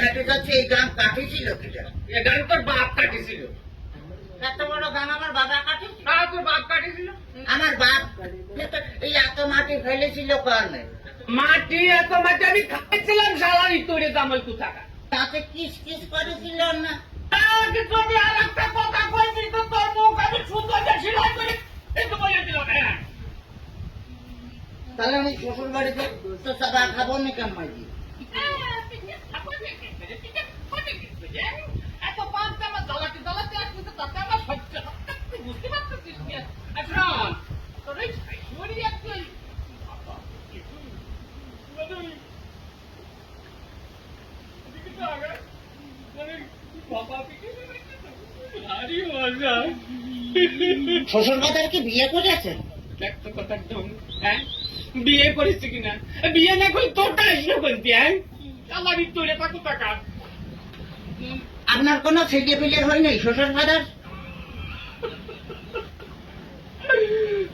হেঁটে যাচ্ছে, এই গান কাটিছিল কিটা? এ গান তোর বাপ কাটিছিল। এত বড় গান আমার বাবা কাটিছিল? হ্যাঁ, তোর বাপ কাটিছিল। আমার বাপ এই এত মাটি ফেলেছিল কারণে। মাটি এত মাটি আমি খাইছিলাম জ্বালানি তৈরি জামাই কোথাকা। তাতে কিস কিস করেছিল না? আমি আর একটা কথা কইছি তো তোর মুখ আমি সুন্দর সেলাই করে একটু বলে দিল। তাহলে আমি শ্বশুর বাড়িতে তো চাবা খাবো না কেন মাঝি? এত পাঁচ আমার জ্বালাতে জ্বালাতে আসবে তো তাতে আমার সহ্য বুঝতে পারতেছিস না। আচ্ছা তোর এই শাশুড়ি একটু শ্বশুর বাজার কি বিয়ে করেছেন? দেখ তো কথা একদম। হ্যাঁ, বিয়ে করেছি কিনা? বিয়ে না করে তোরটা এসে বলতি। হ্যাঁ, আমার তোরে থাকো টাকা। আপনার কোনো ছেলে পেলে হয় নাই শ্বশুর বাজার?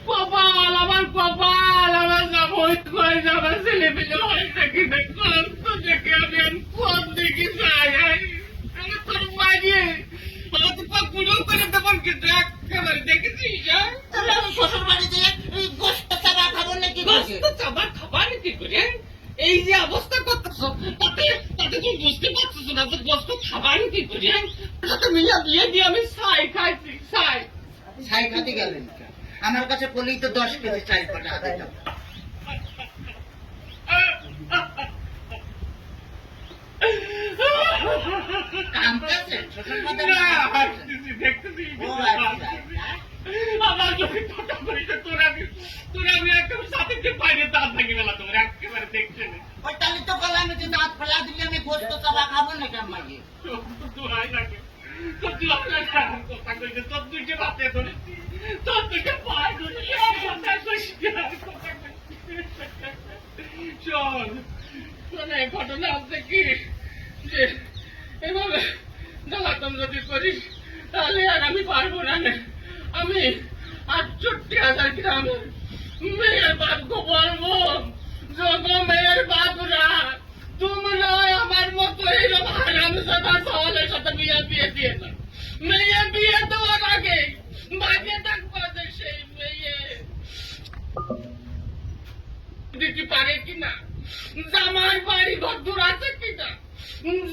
কপাল আমার কপাল, আমার জামাই কয় আমার ছেলে পেলে হয়েছে কিনা কোন তো দেখে আমি কোন দিকে যাই। আমার তোর মাঝে আমার তো পুরো করে দেবো কিন্তু একেবারে দেখেছিস। তাহলে আমি শ্বশুর বাড়িতে গোস্ত চাবা খাবো নাকি? গোস্ত চাবা খাবার কি করে? এই যে অবস্থা করতেছ তাতে তাতে তুই বুঝতে পারছিস না যে গোস্ত খাবার কি করে? তাতে মিলা দিয়ে দিয়ে আমি ছাই খাইছি ছাই। ছাই খাতে গেলেন কেন? আমার কাছে বলেই তো 10 কেজি চাই পাঠা দিতাম। কামতেছেন শ্বশুর বাজার? আমার যদি কথা বলিতে তোরা আমি একেবারে সাথে যে বাইরে দাঁত ভেঙে গেল তোমার একেবারে দেখছে না। ওই তাহলে তো বলে আমি যে দাঁত ফেলা দিলে আমি গোস্ত চাবা খাবো না কেন মাঝি? তোরাই থাকে তোর তুই আপনার কথা কইতে তোর দুইটা বাতে ধরেছি তোর দুইটা পায়ে ধরেছি কথা কইছি শোন শোন এই ঘটনা হচ্ছে কি যে এভাবে জ্বালাতন যদি করিস তাহলে আর আমি পারবো না। আমি ৬৮,০০০ গ্রামের মেয়ের বাপকে বলবো যত মেয়ের বাপরা তোমরা আমার মতো এইরকম হারামজাদা সওয়ালের সাথে বিয়ে দিয়ে না। মেয়ে বিয়ে দেওয়ার আগে বাজে থাকবো যে সেই মেয়ে দিতে পারে কিনা, জামাই বাড়ি ঘর দূর আছে কিনা,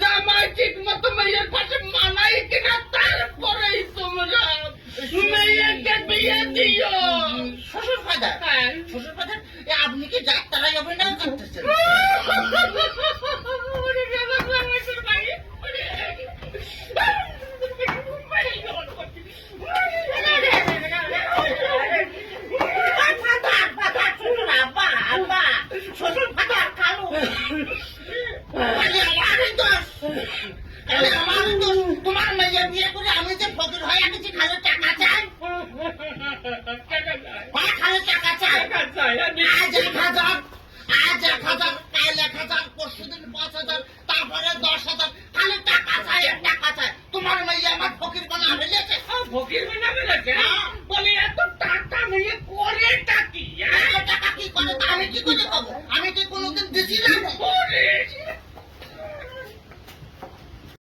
জামাই ঠিক মতো মেয়ের পাশে মানাই কিনা, তারপরেই তোমরা মেয়েকে বিয়ে দিও। শ্বশুর বাজার? শ্বশুর বাজার আপনি কি যাত্রায় অভিনয় করতেছেন? শ্বশুর বাজার কালু তোমার মেয়ে বিয়ে করে আমি যে ফকির হয়ে গেছি, খালি টাকা চাই, খালি টাকা চাই। আজ ১,০০০, আজ ১,০০০, কাল ১,০০০, পরশুদিন ৫,০০০, তারপরে ১০,০০০, খালি টাকা চাই, টাকা চাই। তোমার মেয়ে আমার ফকির বানা ফেলেছে। ফকির বানা ফেলেছে? বলে এত টাকা মেয়ে করে টাকি? টাকা কি করে তা আমি কি করে পাবো? আমি কি কোনোদিন দিছিলাম? ওরে